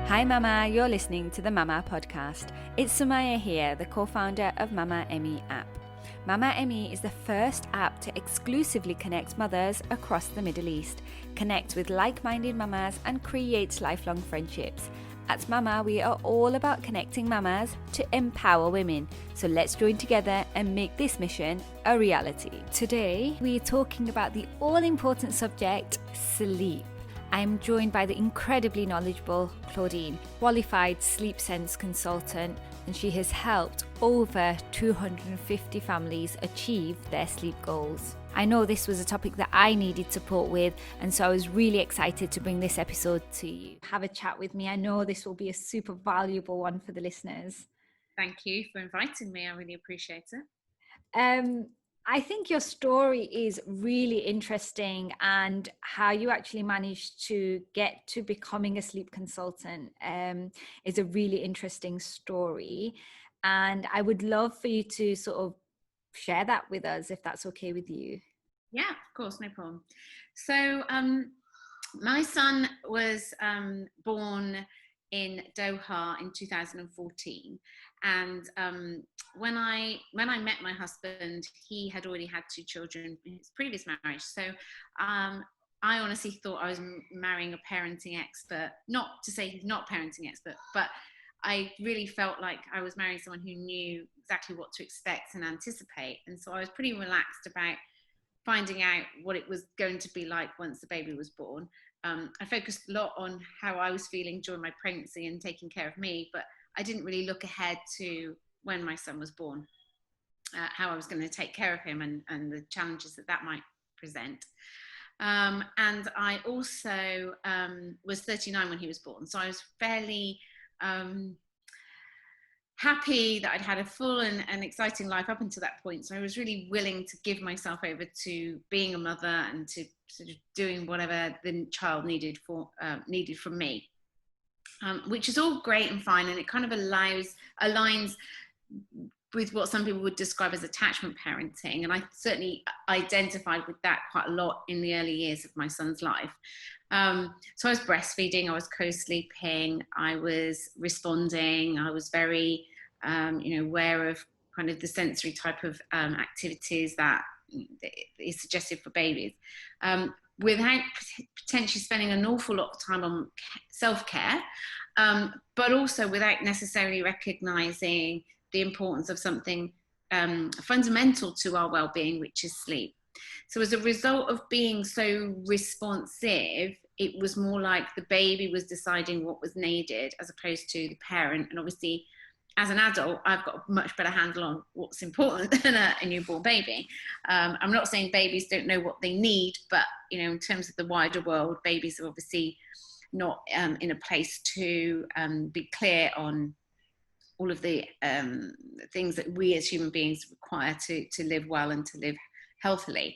Hi Mama, you're listening to the Mama podcast. It's Sumaya here, the co-founder of Mama Emmy app. Mama Emmy is the first app to exclusively connect mothers across the Middle East, connect with like-minded mamas and create lifelong friendships. At Mama, we are all about connecting mamas to empower women. So let's join together and make this mission a reality. Today, we're talking about the all-important subject, sleep. I'm joined by the incredibly knowledgeable Claudine, qualified sleep sense consultant, and she has helped over 250 families achieve their sleep goals. I know this was a topic that I needed support with, and so I was really excited to bring this episode to you. Have a chat with me. I know this will be a super valuable one for the listeners. Thank you for inviting me. I really appreciate it. I think your story is really interesting, and how you actually managed to get to becoming a sleep consultant is a really interesting story. And I would love for you to sort of share that with us, if that's okay with you. Yeah, of course, no problem. So my son was born in Doha in 2014, and when I met my husband, he had already had 2 children in his previous marriage. So I honestly thought I was marrying a parenting expert. Not to say he's not a parenting expert, but I really felt like I was marrying someone who knew exactly what to expect and anticipate. And so I was pretty relaxed about finding out what it was going to be like once the baby was born. I focused a lot on how I was feeling during my pregnancy and taking care of me, but I didn't really look ahead to when my son was born, how I was going to take care of him and the challenges that might present. And I also was 39 when he was born, so I was fairly happy that I'd had a full and exciting life up until that point. So I was really willing to give myself over to being a mother and to sort of doing whatever the child needed from me, which is all great and fine, and it kind of aligns with what some people would describe as attachment parenting. And I certainly identified with that quite a lot in the early years of my son's life. So I was breastfeeding, I was co-sleeping, I was responding, I was very, aware of kind of the sensory type of activities that is suggested for babies, without potentially spending an awful lot of time on self-care, but also without necessarily recognizing the importance of something fundamental to our well-being, which is sleep. So as a result of being so responsive, it was more like the baby was deciding what was needed as opposed to the parent. And obviously, as an adult, I've got a much better handle on what's important than a newborn baby. I'm not saying babies don't know what they need, but in terms of the wider world, babies are obviously not in a place to be clear on all of the things that we as human beings require to live well and to live healthily.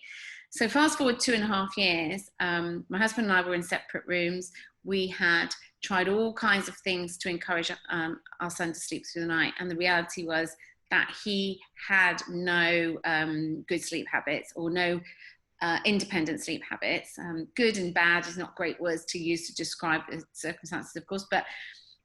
So fast forward 2.5 years, my husband and I were in separate rooms. We had tried all kinds of things to encourage our son to sleep through the night. And the reality was that he had no good sleep habits, or no independent sleep habits. Good and bad is not great words to use to describe the circumstances, of course, but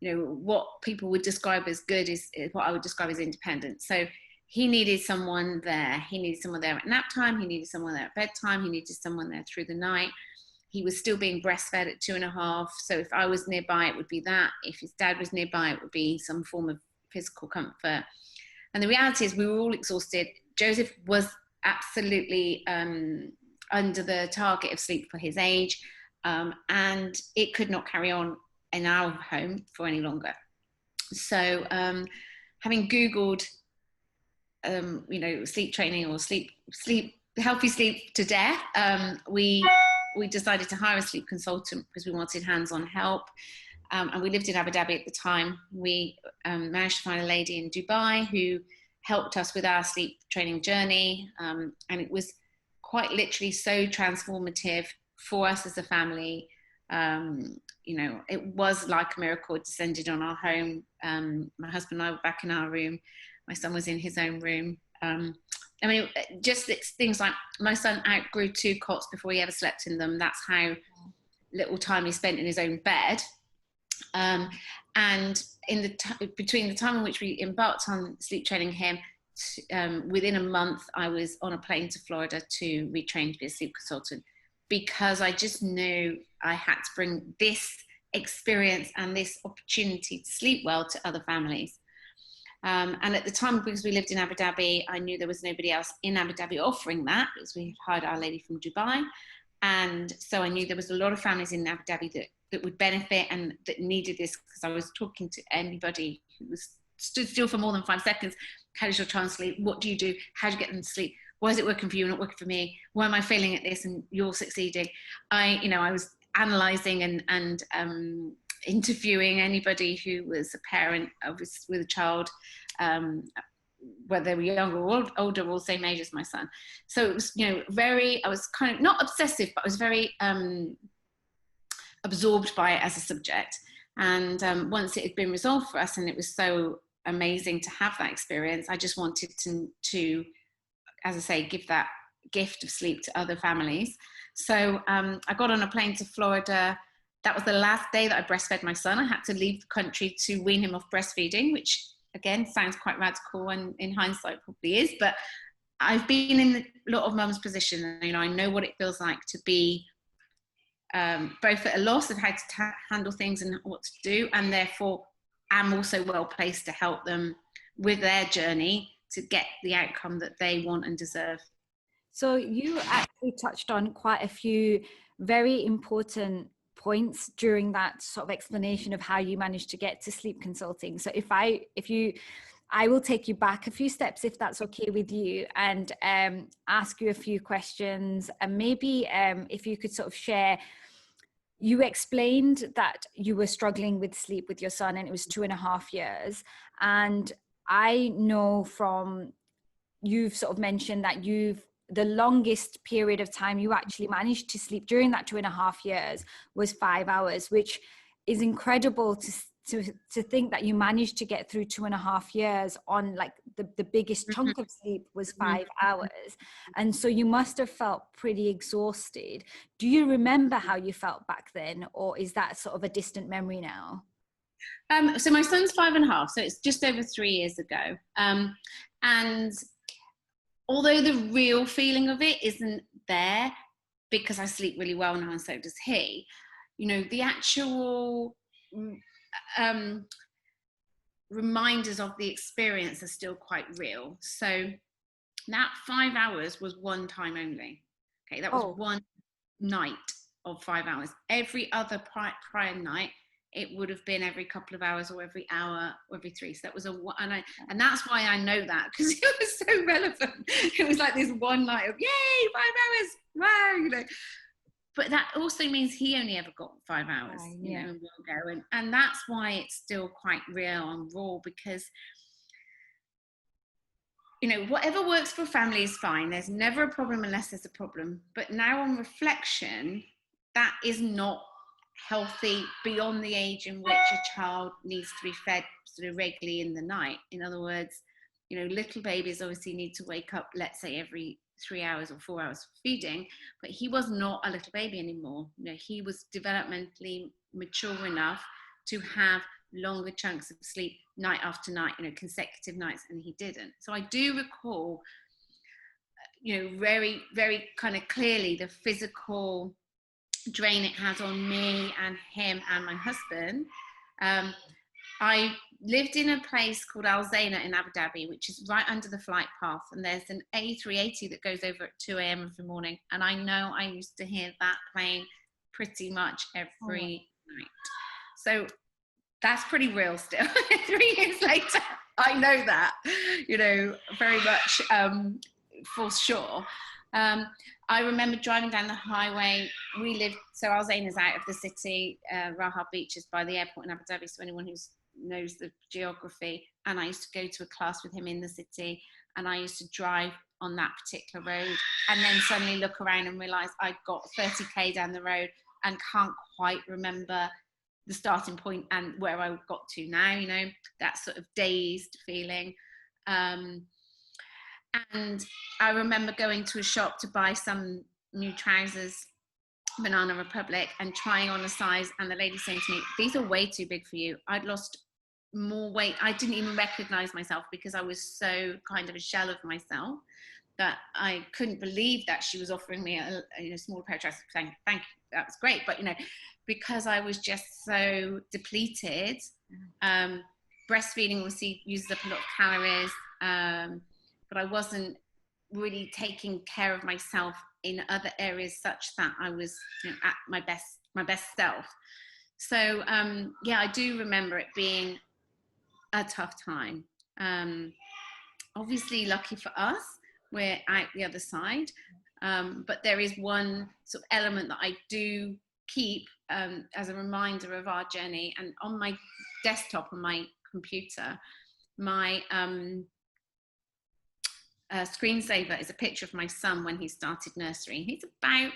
what people would describe as good is what I would describe as independent. So he needed someone there. He needed someone there at nap time. He needed someone there at bedtime. He needed someone there through the night. He was still being breastfed at 2.5. So if I was nearby, it would be that. If his dad was nearby, it would be some form of physical comfort. And the reality is we were all exhausted. Joseph was absolutely under the target of sleep for his age. And it could not carry on in our home for any longer. So having Googled sleep training or sleep healthy sleep to death, we decided to hire a sleep consultant because we wanted hands-on help, and we lived in Abu Dhabi at the time. We managed to find a lady in Dubai who helped us with our sleep training journey, and it was quite literally so transformative for us as a family. It was like a miracle. It descended on our home. My husband and I were back in our room. My son was in his own room. Just things like my son outgrew 2 cots before he ever slept in them. That's how little time he spent in his own bed. And between the time in which we embarked on sleep training him, within a month, I was on a plane to Florida to retrain to be a sleep consultant, because I just knew I had to bring this experience and this opportunity to sleep well to other families. And at the time, because we lived in Abu Dhabi, I knew there was nobody else in Abu Dhabi offering that, because we had hired Our Lady from Dubai. And so I knew there was a lot of families in Abu Dhabi that would benefit and that needed this, because I was talking to anybody who was stood still for more than 5 seconds. How does your child sleep? What do you do? How do you get them to sleep? Why is it working for you, not working for me? Why am I failing at this and you're succeeding? I was analysing and interviewing anybody who was a parent with a child, whether they were younger or older or same age as my son. So it was, I was kind of not obsessive, but I was very absorbed by it as a subject. And once it had been resolved for us, and it was so amazing to have that experience, I just wanted to, as I say, give that gift of sleep to other families. So I got on a plane to Florida. That was the last day that I breastfed my son. I had to leave the country to wean him off breastfeeding, which again sounds quite radical, and in hindsight probably is, but I've been in a lot of mums' position, and I know what it feels like to be both at a loss of how to handle things and what to do, and therefore am also well placed to help them with their journey to get the outcome that they want and deserve. So you actually touched on quite a few very important points during that sort of explanation of how you managed to get to sleep consulting. So I will take you back a few steps, if that's okay with you, and ask you a few questions, and maybe if you could sort of share. You explained that you were struggling with sleep with your son, and it was 2.5 years. And I know from you've sort of mentioned that the longest period of time you actually managed to sleep during that 2.5 years was 5 hours, which is incredible to think that you managed to get through 2.5 years on like the biggest chunk of sleep was 5 hours. And so you must have felt pretty exhausted. Do you remember how you felt back then, or is that sort of a distant memory now? So my son's 5.5, so it's just over 3 years ago. And although the real feeling of it isn't there, because I sleep really well now and so does he, the actual reminders of the experience are still quite real. So that 5 hours was one time only. Okay, that was one night of 5 hours. Every other prior night, it would have been every couple of hours or every hour or every 3. So that was and that's why I know that, because it was so relevant. It was like this one night of yay, 5 hours, wow, But that also means he only ever got 5 hours, in one go. And that's why it's still quite real and raw, because, whatever works for a family is fine. There's never a problem unless there's a problem. But now on reflection, that is not healthy beyond the age in which a child needs to be fed sort of regularly in the night. In other words, little babies obviously need to wake up, let's say, every 3 hours or 4 hours for feeding, but he was not a little baby anymore. He was developmentally mature enough to have longer chunks of sleep night after night, consecutive nights, and he didn't. So I do recall, very, very kind of clearly the physical drain it has on me and him and my husband. I lived in a place called Al Zaina in Abu Dhabi, which is right under the flight path, and there's an A380 that goes over at 2 a.m. every morning, and I know I used to hear that plane pretty much every night. So that's pretty real still. 3 years later, I know that, very much for sure. I remember driving down the highway. So Al Zain is out of the city. Raha Beach is by the airport in Abu Dhabi, so anyone who knows the geography. And I used to go to a class with him in the city, and I used to drive on that particular road, and then suddenly look around and realise I'd got 30k down the road and can't quite remember the starting point and where I got to now, that sort of dazed feeling. And I remember going to a shop to buy some new trousers, Banana Republic and trying on a size, and the lady saying to me, these are way too big for you. I'd lost more weight. I didn't even recognize myself because I was so kind of a shell of myself that I couldn't believe that she was offering me a small pair of trousers. Thank you, that was great. But because I was just so depleted, breastfeeding obviously uses up a lot of calories, but I wasn't really taking care of myself in other areas such that I was at my best self. So I do remember it being a tough time. Obviously, lucky for us, we're out the other side, but there is one sort of element that I do keep as a reminder of our journey. And on my desktop, on my computer, my screensaver is a picture of my son when he started nursery. He's about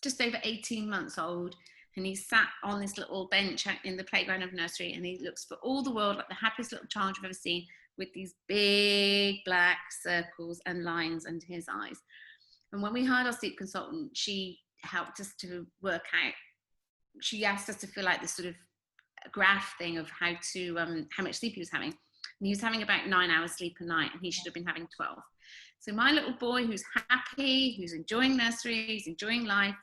just over 18 months old, and he sat on this little bench in the playground of nursery, and he looks for all the world like the happiest little child you've ever seen, with these big black circles and lines under his eyes. And when we hired our sleep consultant, she helped us to work out, she asked us to fill out this sort of graph thing of how much sleep he was having. And he was having about 9 hours sleep a night, and he should have been having 12. So my little boy, who's happy, who's enjoying nursery, who's enjoying life,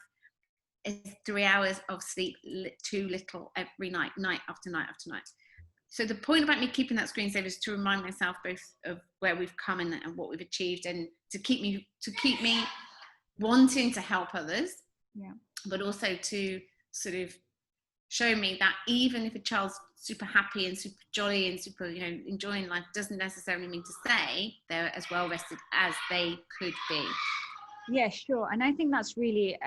is 3 hours of sleep too little every night, night after night after night. So the point about me keeping that screensaver is to remind myself both of where we've come and what we've achieved, and to keep me wanting to help others, but also to sort of show me that even if a child's super happy and super jolly and super enjoying life, doesn't necessarily mean to say they're as well rested as they could be. Yeah, sure. And I think that's really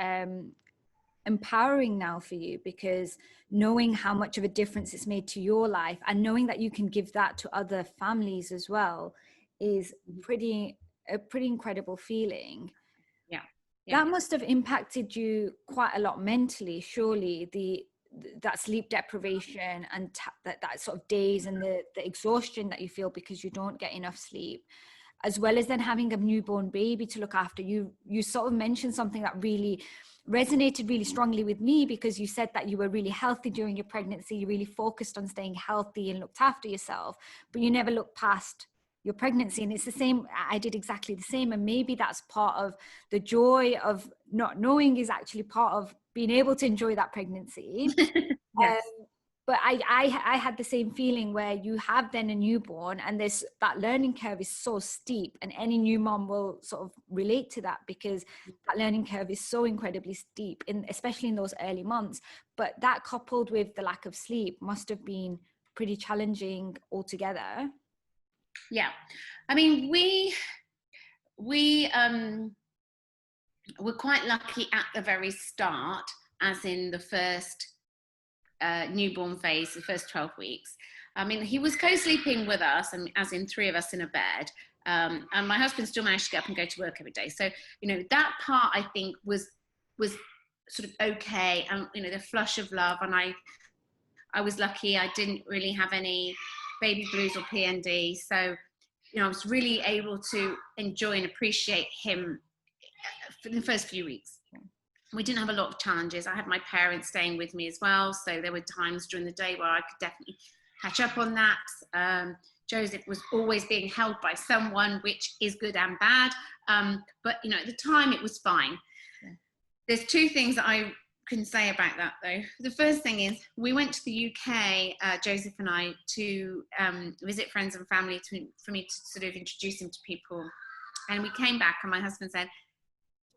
empowering now for you, because knowing how much of a difference it's made to your life, and knowing that you can give that to other families as well, is a pretty incredible feeling. Yeah. That must have impacted you quite a lot mentally, surely, that sleep deprivation and that sort of days and the exhaustion that you feel because you don't get enough sleep, as well as then having a newborn baby to look after. You sort of mentioned something that really resonated really strongly with me, because you said that you were really healthy during your pregnancy. You really focused on staying healthy and looked after yourself, but you never looked past your pregnancy. And it's the same. I did exactly the same. And maybe that's part of the joy of not knowing, is actually part of being able to enjoy that pregnancy. Yes. But I had the same feeling, where you have then a newborn, and that learning curve is so steep, and any new mom will sort of relate to that, because that learning curve is so incredibly steep, especially in those early months. But that, coupled with the lack of sleep, must have been pretty challenging altogether. Yeah, I mean, we were quite lucky at the very start, as in the first newborn phase, the first 12 weeks. I mean, he was co-sleeping with us, and as in 3 of us in a bed, and my husband still managed to get up and go to work every day. So that part, I think, was sort of okay, and the flush of love. And I was lucky. I didn't really have any baby blues or PND, so I was really able to enjoy and appreciate him for the first few weeks. We didn't have a lot of challenges. I had my parents staying with me as well, so there were times during the day where I could definitely catch up on naps. Joseph was always being held by someone, which is good and bad, but at the time it was fine. There's 2 things that I can say about that, though. The first thing is, we went to the UK, Joseph and I, to visit friends and family, for me to sort of introduce him to people. And we came back, and my husband said,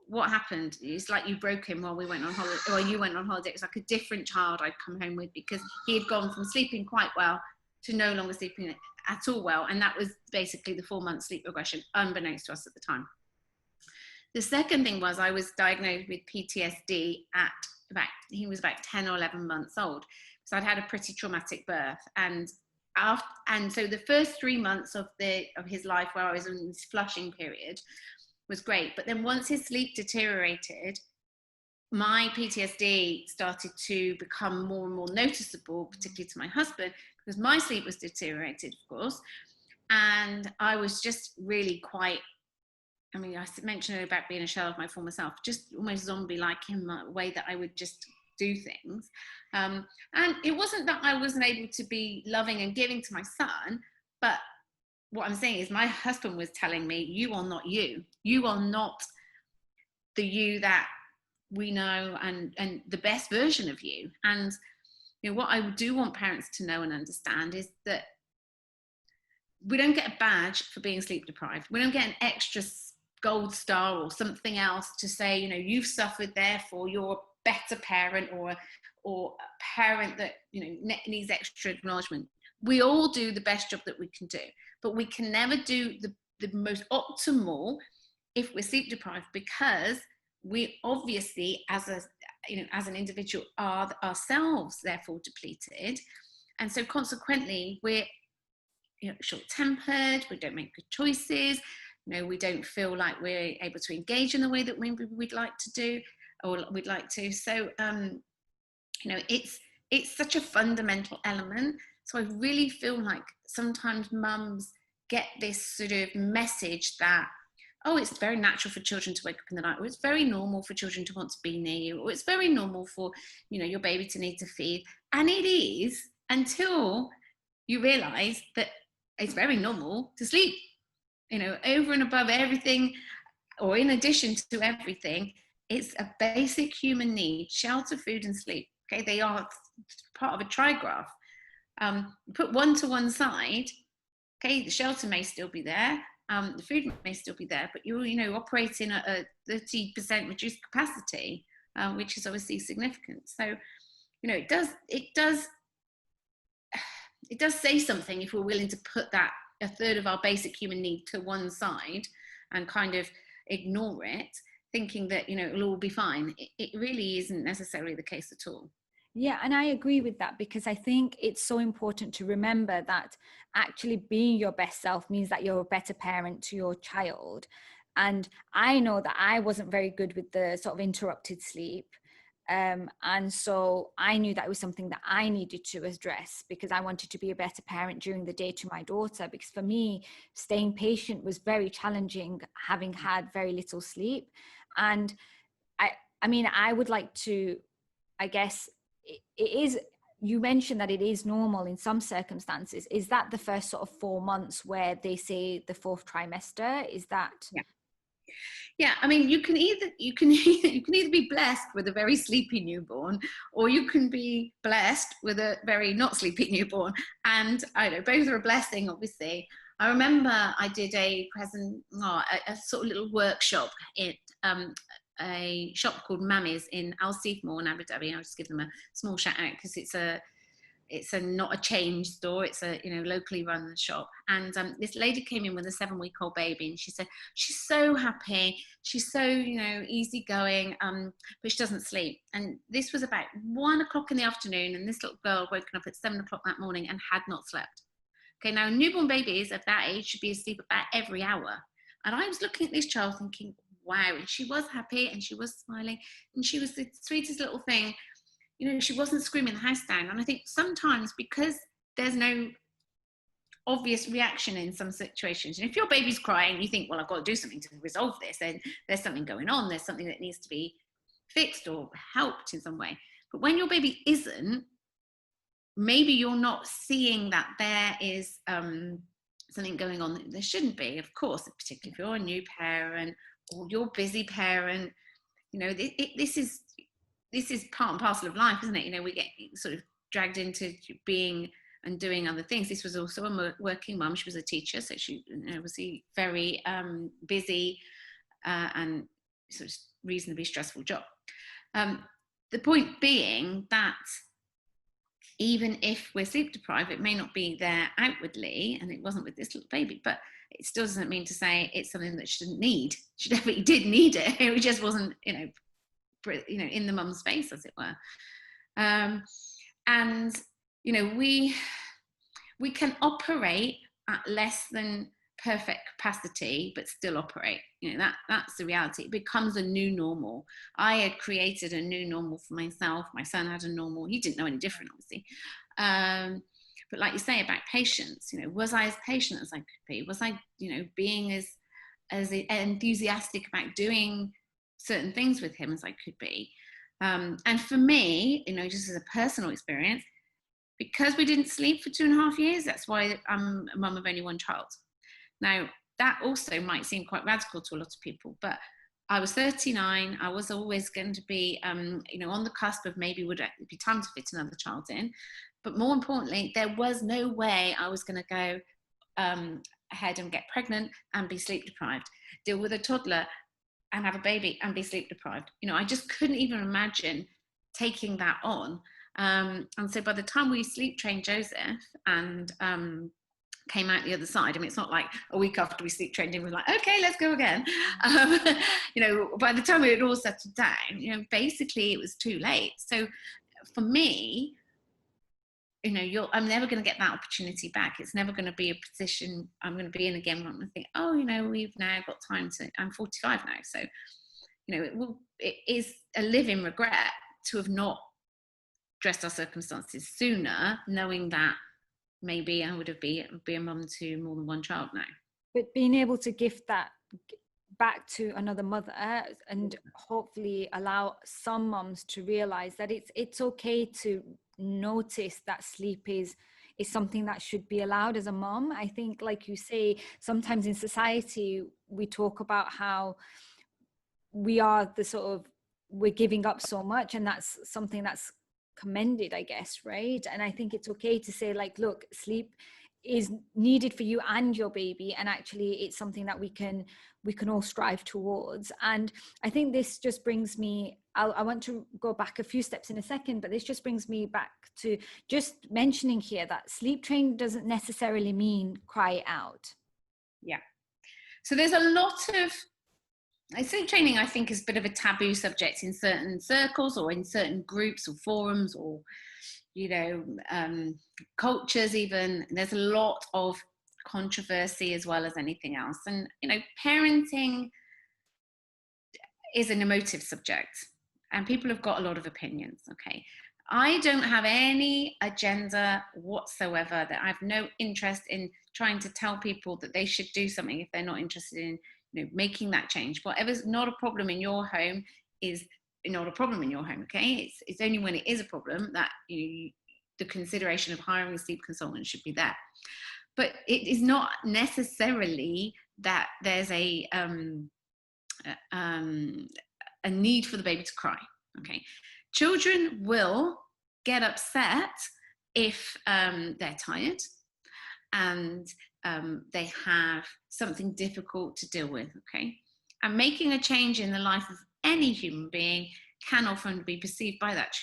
"What happened? It's like you broke him while we went on holiday, or you went on holiday." It was like a different child I'd come home with, because he had gone from sleeping quite well to no longer sleeping at all well. And that was basically the 4-month sleep regression, unbeknownst to us at the time. The second thing was, I was diagnosed with PTSD he was about 10 or 11 months old. So I'd had a pretty traumatic birth. And so the first 3 months of his life, where I was in this flushing period, was great. But then once his sleep deteriorated, my PTSD started to become more and more noticeable, particularly to my husband, because my sleep was deteriorated, of course. And I was just really quite I mean, I mentioned about being a shell of my former self, just almost zombie-like in the way that I would just do things. And it wasn't that I wasn't able to be loving and giving to my son, but what I'm saying is my husband was telling me, you are not you. You are not the you that we know, and the best version of you. And what I do want parents to know and understand is that we don't get a badge for being sleep deprived. We don't get an extra gold star or something else to say, you've suffered, therefore you're a better parent, or a parent that needs extra acknowledgement. We all do the best job that we can do, but we can never do the most optimal if we're sleep deprived, because we obviously as an individual are ourselves therefore depleted, and so consequently we're short-tempered, we don't make good choices, we don't feel like we're able to engage in the way that we'd like to do, or we'd like to. So it's such a fundamental element. So I really feel like sometimes mums get this sort of message that, oh, it's very natural for children to wake up in the night, or it's very normal for children to want to be near you, or it's very normal for your baby to need to feed. And it is, until you realize that it's very normal to sleep, over and above everything, or in addition to everything. It's a basic human need: shelter, food, and sleep. Okay, they are part of a trigraph. Put one to one side, okay, the shelter may still be there, the food may still be there, but you're operating at a 30% reduced capacity, which is obviously significant. So it does say something if we're willing to put that a third of our basic human need to one side and kind of ignore it, thinking that it'll all be fine. It really isn't necessarily the case at all. Yeah, and I agree with that, because I think it's so important to remember that actually being your best self means that you're a better parent to your child. And I know that I wasn't very good with the sort of interrupted sleep. And so I knew that it was something that I needed to address, because I wanted to be a better parent during the day to my daughter. Because for me, staying patient was very challenging, having had very little sleep. And I mean, I would like to, I guess, it is, you mentioned that it is normal in some circumstances. Is that the first sort of 4 months where they say the fourth trimester? Is that? Yeah, I mean, you can either be blessed with a very sleepy newborn, or you can be blessed with a very not sleepy newborn. And I know both are a blessing, obviously. I remember I did a sort of little workshop at a shop called Mammy's in Al Seif Mall in Abu Dhabi. I'll just give them a small shout out, because it's not a chain store, it's a locally run shop. And this lady came in with a 7-week-old baby, and she said she's so happy, she's so easygoing, but she doesn't sleep. And this was about 1 o'clock in the afternoon, and this little girl woken up at 7 o'clock that morning and had not slept. Okay, now newborn babies of that age should be asleep about every hour. And I was looking at this child thinking, wow. And she was happy, and she was smiling, and she was the sweetest little thing. She wasn't screaming the house down. And I think sometimes, because there's no obvious reaction in some situations, and if your baby's crying, you think, well, I've got to do something to resolve this, then there's something going on, there's something that needs to be fixed or helped in some way. But when your baby isn't, maybe you're not seeing that there is something going on that there shouldn't be, of course, particularly if you're a new parent or you're a busy parent. This is part and parcel of life, isn't it? We get sort of dragged into being and doing other things. This was also a working mum. She was a teacher, so she obviously very busy and sort of reasonably stressful job. The point being that even if we're sleep deprived, it may not be there outwardly, and it wasn't with this little baby, but it still doesn't mean to say it's something that she didn't need. She definitely did need it. It just wasn't, in the mum's face, as it were. And we can operate at less than perfect capacity, but still operate. That's the reality. It becomes a new normal. I had created a new normal for myself. My son had a normal. He didn't know any different, obviously. But like you say about patience, was I as patient as I could be? Was I, being as as enthusiastic about doing certain things with him as I could be. And for me, just as a personal experience, because we didn't sleep for 2.5 years, that's why I'm a mum of only one child. Now, that also might seem quite radical to a lot of people, but I was 39. I was always going to be, on the cusp of maybe would it be time to fit another child in. But more importantly, there was no way I was going to go ahead and get pregnant and be sleep deprived, deal with a toddler and have a baby and be sleep deprived. I just couldn't even imagine taking that on. And so by the time we sleep trained Joseph and came out the other side, I mean, it's not like a week after we sleep trained him, we're like, okay, let's go again. By the time we had all settled down, basically it was too late. So for me, I'm never going to get that opportunity back. It's never going to be a position I'm going to be in again when I think, we've now got time to, I'm 45 now. So, it is a living regret to have not dressed our circumstances sooner, knowing that maybe I would have be a mum to more than one child now. But being able to gift that back to another mother and hopefully allow some mums to realize that it's okay to notice that sleep is something that should be allowed as a mom. I think, like you say, sometimes in society we talk about how we are we're giving up so much, and that's something that's commended, I guess, right? And I think it's okay to say, like, look, sleep is needed for you and your baby, and actually it's something that we can all strive towards. And I think this just brings me, I want to go back a few steps in a second, but this just brings me back to just mentioning here that sleep train doesn't necessarily mean cry it out. Yeah. So there's a lot of sleep training, I think, is a bit of a taboo subject in certain circles or in certain groups or forums or cultures even. There's a lot of controversy as well as anything else. And, parenting is an emotive subject and people have got a lot of opinions, okay? I don't have any agenda whatsoever, that I have no interest in trying to tell people that they should do something if they're not interested in making that change. Whatever's not a problem in your home is not a problem in your home, okay? It's only when it is a problem that the consideration of hiring a sleep consultant should be there. But it is not necessarily that there's a need for the baby to cry, okay? Children will get upset if they're tired and they have something difficult to deal with, okay? And making a change in the life of any human being can often be perceived by that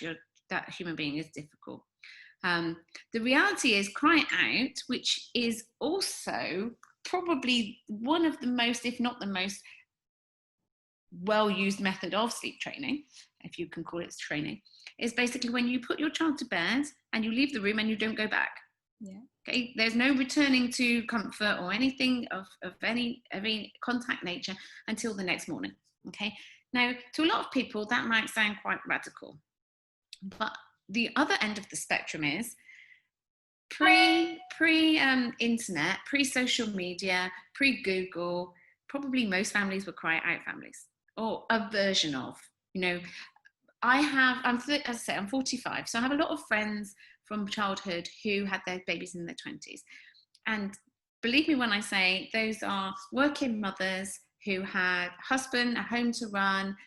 human being as difficult. The reality is, cry it out, which is also probably one of the most, if not the most well-used method of sleep training, if you can call it training, is basically when you put your child to bed and you leave the room and you don't go back. Yeah. Okay. There's no returning to comfort or anything of any contact nature until the next morning. Okay. Now, to a lot of people, that might sound quite radical, but the other end of the spectrum is pre-internet, pre-social media, pre-Google. Probably most families were cry out families, or a version of. I'm 45, so I have a lot of friends from childhood who had their babies in their 20s. And believe me when I say those are working mothers who had a husband, a home to run,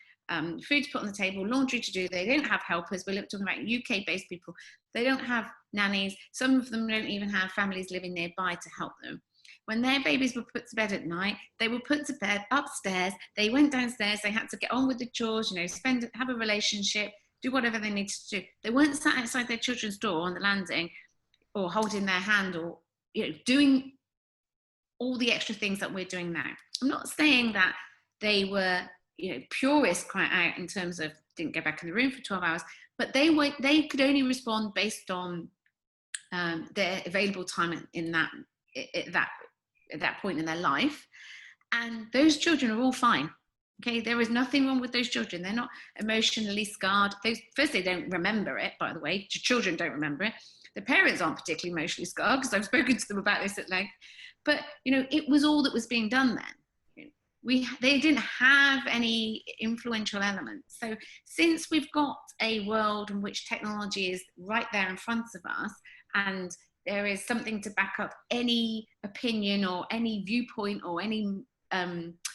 food to put on the table, laundry to do. They don't have helpers. We're talking about UK-based people. They don't have nannies. Some of them don't even have families living nearby to help them. When their babies were put to bed at night, they were put to bed upstairs. They went downstairs. They had to get on with the chores, have a relationship, do whatever they needed to do. They weren't sat outside their children's door on the landing or holding their hand or, doing all the extra things that we're doing now. I'm not saying that they were, purist cry out in terms of didn't go back in the room for 12 hours, but they could only respond based on their available time at that point in their life. And those children are all fine. Okay, there is nothing wrong with those children. They're not emotionally scarred. First, they don't remember it, by the way. Children don't remember it. The parents aren't particularly emotionally scarred, because I've spoken to them about this at length. But, it was all that was being done then. they didn't have any influential elements. So since we've got a world in which technology is right there in front of us, and there is something to back up any opinion or any viewpoint or any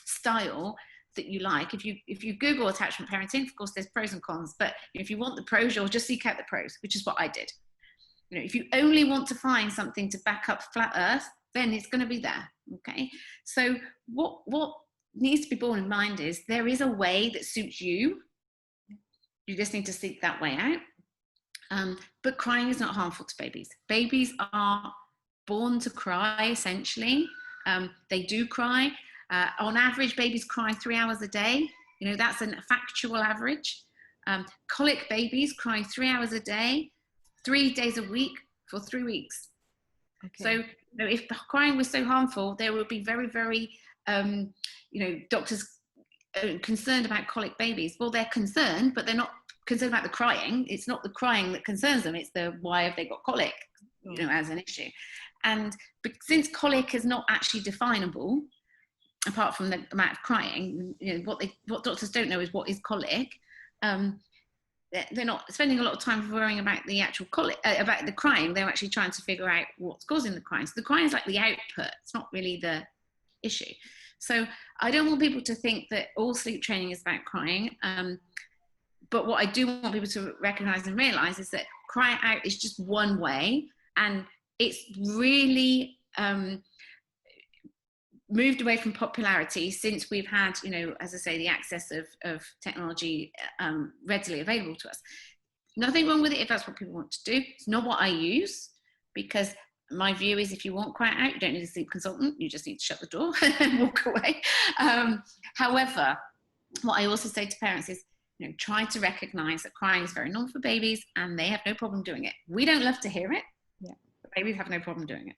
style that you like. If you Google attachment parenting, of course there's pros and cons, but if you want the pros, you'll just seek out the pros, which is what I did. You know, if you only want to find something to back up flat earth, then it's going to be there. Okay, so what needs to be borne in mind is there is a way that suits you. You just need to seek that way out. But crying is not harmful to babies. Babies are born to cry, essentially. They do cry. On average, babies cry 3 hours a day. You know, that's a factual average. Colic babies cry 3 hours a day, 3 days a week for 3 weeks. Okay. So, you know, if crying was so harmful, there would be very, very, doctors concerned about colic babies. Well, they're concerned, but they're not concerned about the crying. It's not the crying that concerns them. It's the why have they got colic, you know, as an issue. And since colic is not actually definable, apart from the amount of crying, you know, what doctors don't know is what is colic. They're not spending a lot of time worrying about the actual colic, about the crying. They're actually trying to figure out what's causing the crying. So the crying is like the output. It's not really the issue. So I don't want people to think that all sleep training is about crying. But what I do want people to recognize and realize is that crying out is just one way, and it's really moved away from popularity since we've had, you know, as I say, the access of technology readily available to us. Nothing wrong with it if that's what people want to do. It's not what I use, because my view is if you want quiet out, you don't need a sleep consultant. You just need to shut the door and walk away. However, what I also say to parents is, you know, try to recognize that crying is very normal for babies and they have no problem doing it. We don't love to hear it, but babies have no problem doing it.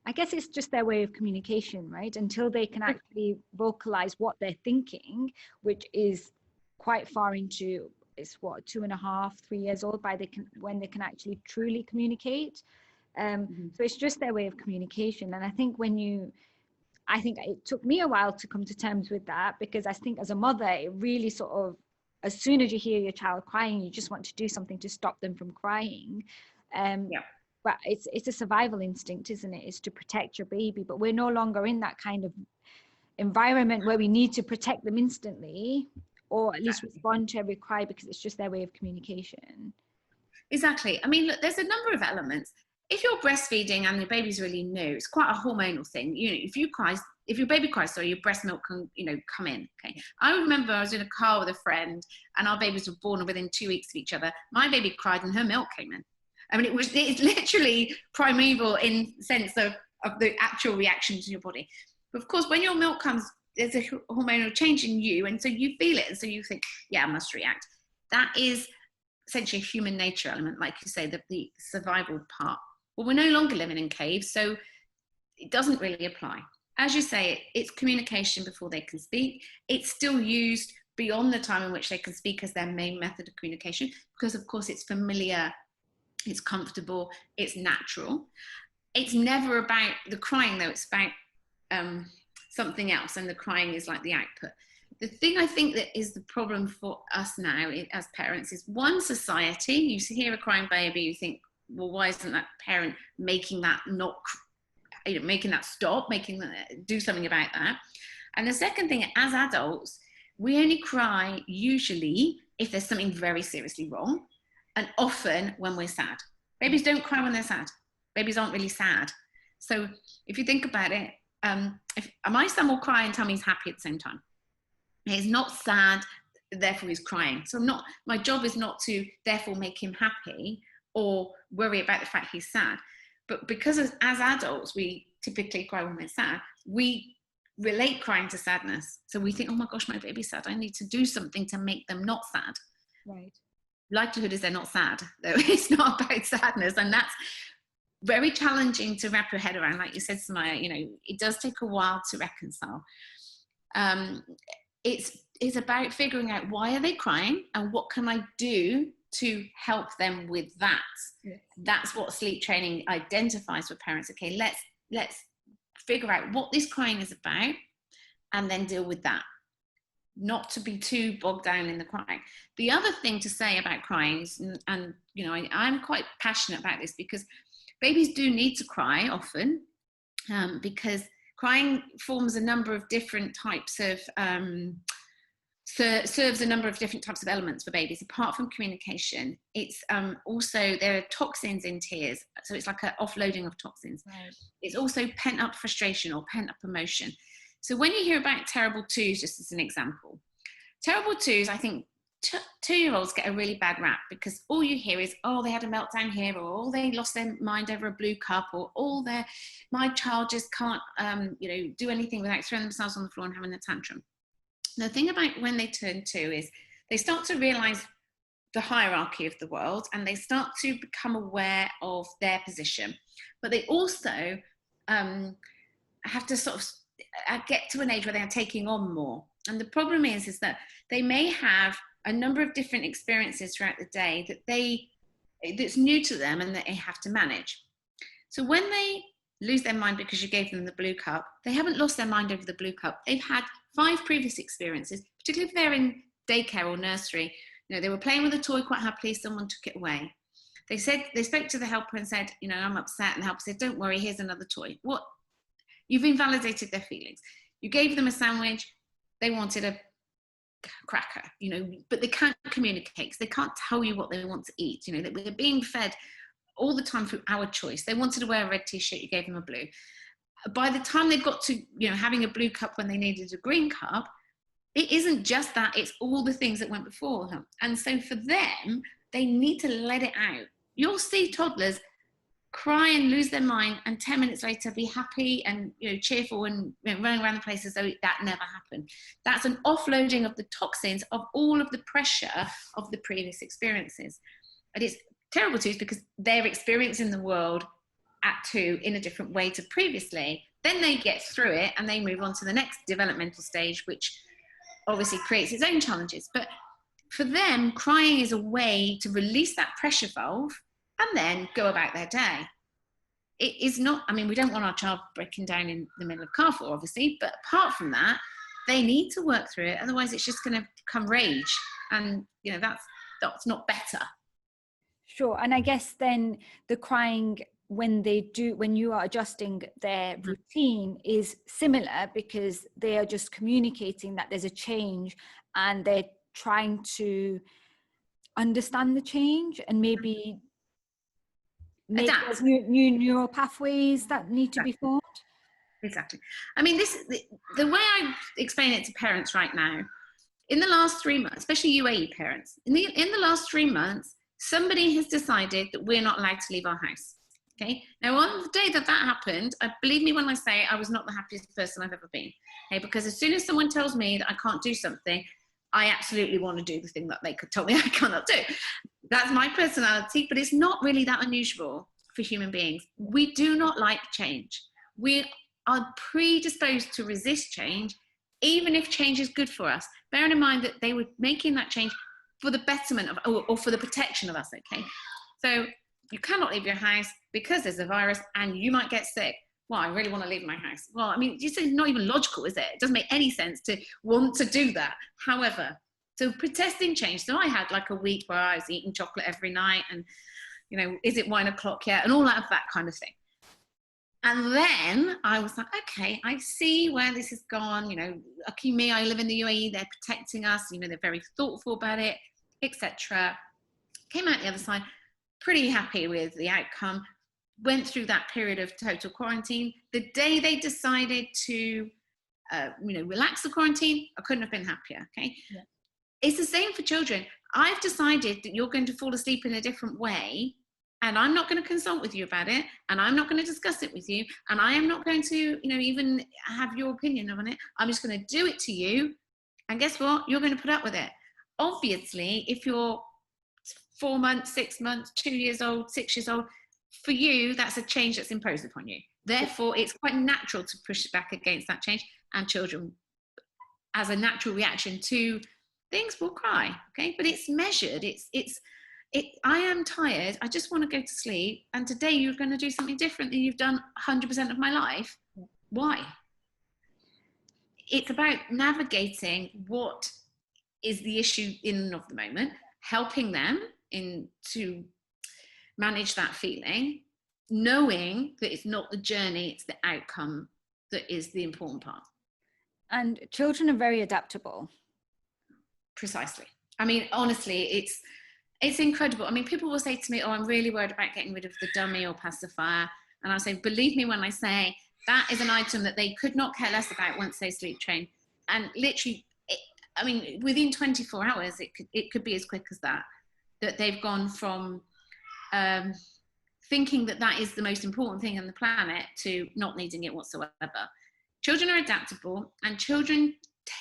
I guess it's just their way of communication, right? Until they can actually vocalize what they're thinking, which is quite far into, it's what, 2.5, 3 years old when they can actually truly communicate. So it's just their way of communication. And I think I think it took me a while to come to terms with that, because I think as a mother, it really sort of, as soon as you hear your child crying, you just want to do something to stop them from crying. But it's a survival instinct, isn't it? It's to protect your baby. But we're no longer in that kind of environment where we need to protect them instantly, or at least respond to every cry, because it's just their way of communication. Exactly. I mean, look, there's a number of elements. If you're breastfeeding and your baby's really new, it's quite a hormonal thing. You know, if your baby cries, so your breast milk can, you know, come in. Okay. I remember I was in a car with a friend and our babies were born within 2 weeks of each other. My baby cried and her milk came in. I mean, it's literally primeval in the sense of the actual reaction to your body. But of course, when your milk comes, there's a hormonal change in you. And so you feel it. And so you think, yeah, I must react. That is essentially a human nature element, like you say, the survival part. Well, we're no longer living in caves, so it doesn't really apply. As you say, it's communication before they can speak. It's still used beyond the time in which they can speak as their main method of communication, because of course it's familiar, it's comfortable, it's natural. It's never about the crying though, it's about something else, and the crying is like the output. The thing I think that is the problem for us now as parents is, one, society. You hear a crying baby, you think, well, why isn't that parent making that making that stop, do something about that? And the second thing, as adults, we only cry usually if there's something very seriously wrong, and often when we're sad. Babies don't cry when they're sad. Babies aren't really sad. So if you think about it, if my son will cry and tell me he's happy at the same time. He's not sad, therefore he's crying. So my job is not to therefore make him happy or worry about the fact he's sad. But because as adults, we typically cry when we're sad, we relate crying to sadness. So we think, oh my gosh, my baby's sad. I need to do something to make them not sad. Right. Likelihood is they're not sad, though. It's not about sadness. And that's very challenging to wrap your head around. Like you said, Samaya, you know, it does take a while to reconcile. It's about figuring out, why are they crying and what can I do to help them with that? Yes. That's what sleep training identifies for parents. Okay, let's figure out what this crying is about and then deal with that. Not to be too bogged down in the crying. The other thing to say about crying, and you know, I'm quite passionate about this, because babies do need to cry often, because crying forms a number of different types of serves a number of different types of elements for babies. Apart from communication, it's also, there are toxins in tears, so it's like an offloading of toxins. Right. It's also pent up frustration or pent up emotion. So when you hear about terrible twos, just as an example, terrible twos, I think 2-year-olds get a really bad rap, because all you hear is, oh, they had a meltdown here, or oh, they lost their mind over a blue cup, or my child just can't do anything without throwing themselves on the floor and having a tantrum. The thing about when they turn 2 is they start to realize the hierarchy of the world, and they start to become aware of their position. But they also have to sort of get to an age where they are taking on more. And the problem is that they may have a number of different experiences throughout the day that's new to them and that they have to manage. So when they lose their mind because you gave them the blue cup, they haven't lost their mind over the blue cup. They've had 5 previous experiences, particularly if they're in daycare or nursery. You know, they were playing with a toy quite happily, someone took it away. They spoke to the helper and said, you know, I'm upset, and the helper said, don't worry, here's another toy. What? You've invalidated their feelings. You gave them a sandwich, they wanted a cracker, you know, but they can't communicate because they can't tell you what they want to eat. You know, they're being fed all the time through our choice. They wanted to wear a red t-shirt, you gave them a blue. By the time they've got to, you know, having a blue cup when they needed a green cup, it isn't just that, it's all the things that went before them. And so for them, they need to let it out. You'll see toddlers cry and lose their mind, and 10 minutes later be happy and, you know, cheerful and, you know, running around the place as though that never happened. That's an offloading of the toxins of all of the pressure of the previous experiences. And it's terrible twos because they're experiencing the world at 2 in a different way to previously. Then they get through it and they move on to the next developmental stage, which obviously creates its own challenges. But for them, crying is a way to release that pressure valve and then go about their day. It is not, I mean, we don't want our child breaking down in the middle of Carrefour, obviously, but apart from that, they need to work through it. Otherwise, it's just going to become rage. And, you know, that's not better. Sure. And I guess then the crying, when you are adjusting their routine, is similar, because they are just communicating that there's a change and they're trying to understand the change and maybe make those new neural pathways that need to be formed. Exactly. I mean, the way I explain it to parents right now, in the last 3 months, especially UAE parents, in the last 3 months, somebody has decided that we're not allowed to leave our house. Okay. Now, on the day that happened, believe me when I say I was not the happiest person I've ever been. Okay, because as soon as someone tells me that I can't do something, I absolutely want to do the thing that they could tell me I cannot do. That's my personality, but it's not really that unusual for human beings. We do not like change. We are predisposed to resist change, even if change is good for us. Bearing in mind that they were making that change for the betterment of, or for the protection of us, okay? So you cannot leave your house because there's a virus and you might get sick. Well, I really want to leave my house. Well, I mean, it's not even logical, is it? It doesn't make any sense to want to do that. However, so protesting change. So I had like a week where I was eating chocolate every night and, you know, is it wine o'clock yet? And all that kind of thing. And then I was like, okay, I see where this has gone. You know, lucky me, I live in the UAE. They're protecting us. You know, they're very thoughtful about it, etc. Came out the other side, pretty happy with the outcome. Went through that period of total quarantine. The day they decided to, relax the quarantine, I couldn't have been happier. Okay, yeah. It's the same for children. I've decided that you're going to fall asleep in a different way, and I'm not going to consult with you about it, and I'm not going to discuss it with you, and I am not going to, even have your opinion on it. I'm just going to do it to you, and guess what? You're going to put up with it. Obviously, if you're 4 months, 6 months, 2 years old, 6 years old, for you, that's a change that's imposed upon you. Therefore, it's quite natural to push back against that change, and children, as a natural reaction to things, will cry. Okay, but it's measured. I am tired. I just want to go to sleep. And today you're going to do something different than you've done 100% of my life. Why? it's about navigating what is the issue in and of the moment, helping them to manage that feeling, knowing that it's not the journey, it's the outcome that is the important part. And children are very adaptable. Precisely. I mean, honestly, it's incredible. I mean, people will say to me, oh, I'm really worried about getting rid of the dummy or pacifier. And I'll say, believe me when I say that is an item that they could not care less about once they sleep train. And literally, within 24 hours, it could be as quick as that they've gone from thinking that is the most important thing on the planet to not needing it whatsoever. Children are adaptable, and children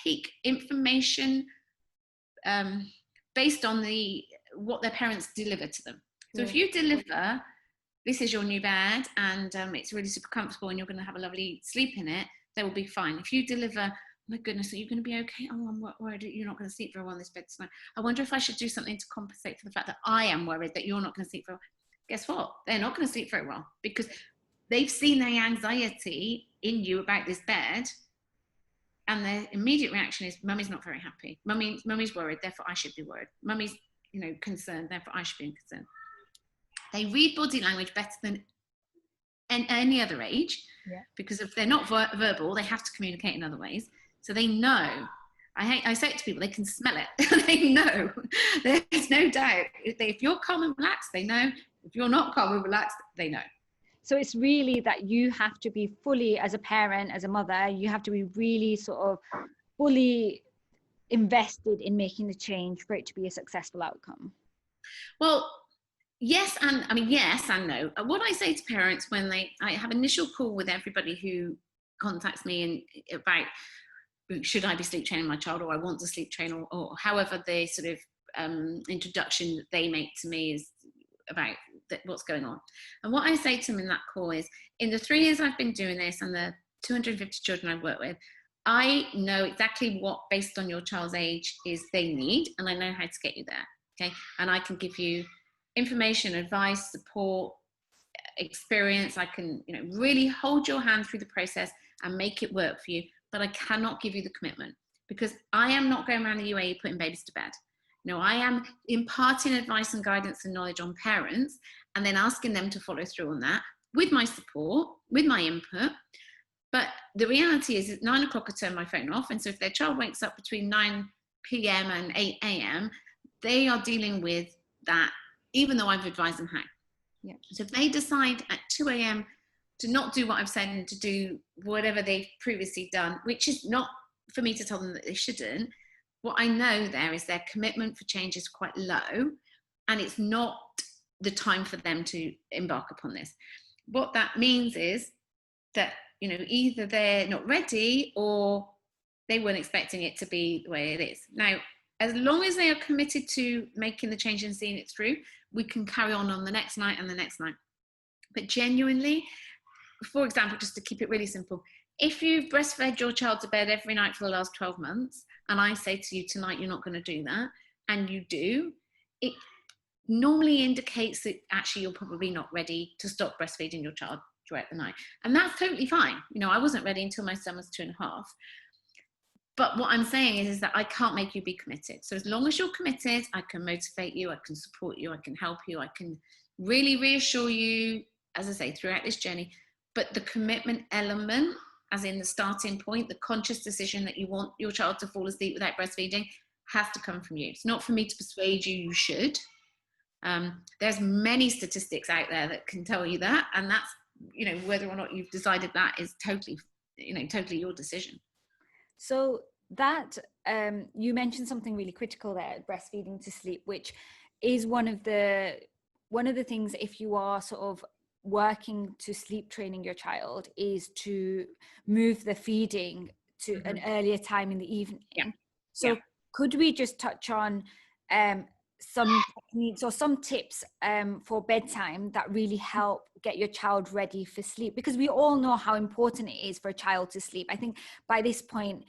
take information based on what their parents deliver to them. So if you deliver, this is your new bed and it's really super comfortable and you're going to have a lovely sleep in it, they will be fine. If you deliver, oh my goodness, are you going to be okay? Oh, I'm worried you're not going to sleep very well on this bed tonight. I wonder if I should do something to compensate for the fact that I am worried that you're not going to sleep very well. Guess what? They're not going to sleep very well because they've seen the anxiety in you about this bed, and their immediate reaction is, Mummy's not very happy. Mummy's worried, therefore I should be worried. Mummy's, concerned, therefore I should be concerned. They read body language better than any other age, because if they're not verbal, they have to communicate in other ways. So they know. I say it to people, they can smell it. They know. There's no doubt. If you're calm and relaxed, they know. If you're not calm and relaxed, they know. So it's really that you have to be fully, as a parent, as a mother, you have to be really sort of fully invested in making the change for it to be a successful outcome. Well, yes and no. What I say to parents when I have initial call with everybody who contacts me about should I be sleep training my child, or I want to sleep train, or however the sort of introduction that they make to me is about what's going on. And what I say to them in that call is, in the 3 years I've been doing this and the 250 children I've worked with, I know exactly what, based on your child's age, is they need, and I know how to get you there. Okay, and I can give you information, advice, support, experience. I can, really hold your hand through the process and make it work for you. But I cannot give you the commitment, because I am not going around the UAE putting babies to bed. No, I am imparting advice and guidance and knowledge on parents, and then asking them to follow through on that with my support, with my input. But the reality is, at 9 o'clock, I turn my phone off. And so if their child wakes up between 9 p.m. and 8 a.m., they are dealing with that, even though I've advised them how. Yeah. So if they decide at 2 a.m. to not do what I've said and to do whatever they've previously done, which is not for me to tell them that they shouldn't, what I know there is their commitment for change is quite low, and it's not the time for them to embark upon this. What that means is that, either they're not ready or they weren't expecting it to be the way it is. Now, as long as they are committed to making the change and seeing it through, we can carry on the next night and the next night. But genuinely, for example, just to keep it really simple, if you've breastfed your child to bed every night for the last 12 months, and I say to you tonight, you're not going to do that, and you do, it normally indicates that actually you're probably not ready to stop breastfeeding your child throughout the night. And that's totally fine. I wasn't ready until my son was 2.5. But what I'm saying is that I can't make you be committed. So as long as you're committed, I can motivate you, I can support you, I can help you, I can really reassure you, as I say, throughout this journey. But the commitment element, as in the starting point, the conscious decision that you want your child to fall asleep without breastfeeding, has to come from you. It's not for me to persuade you should. There's many statistics out there that can tell you that, and that's, whether or not you've decided that is totally your decision. So that you mentioned something really critical there, breastfeeding to sleep, which is one of the things, if you are sort of working to sleep training your child, is to move the feeding to an earlier time in the evening. Yeah. So could we just touch on some techniques or some tips for bedtime that really help get your child ready for sleep? Because we all know how important it is for a child to sleep. I think by this point,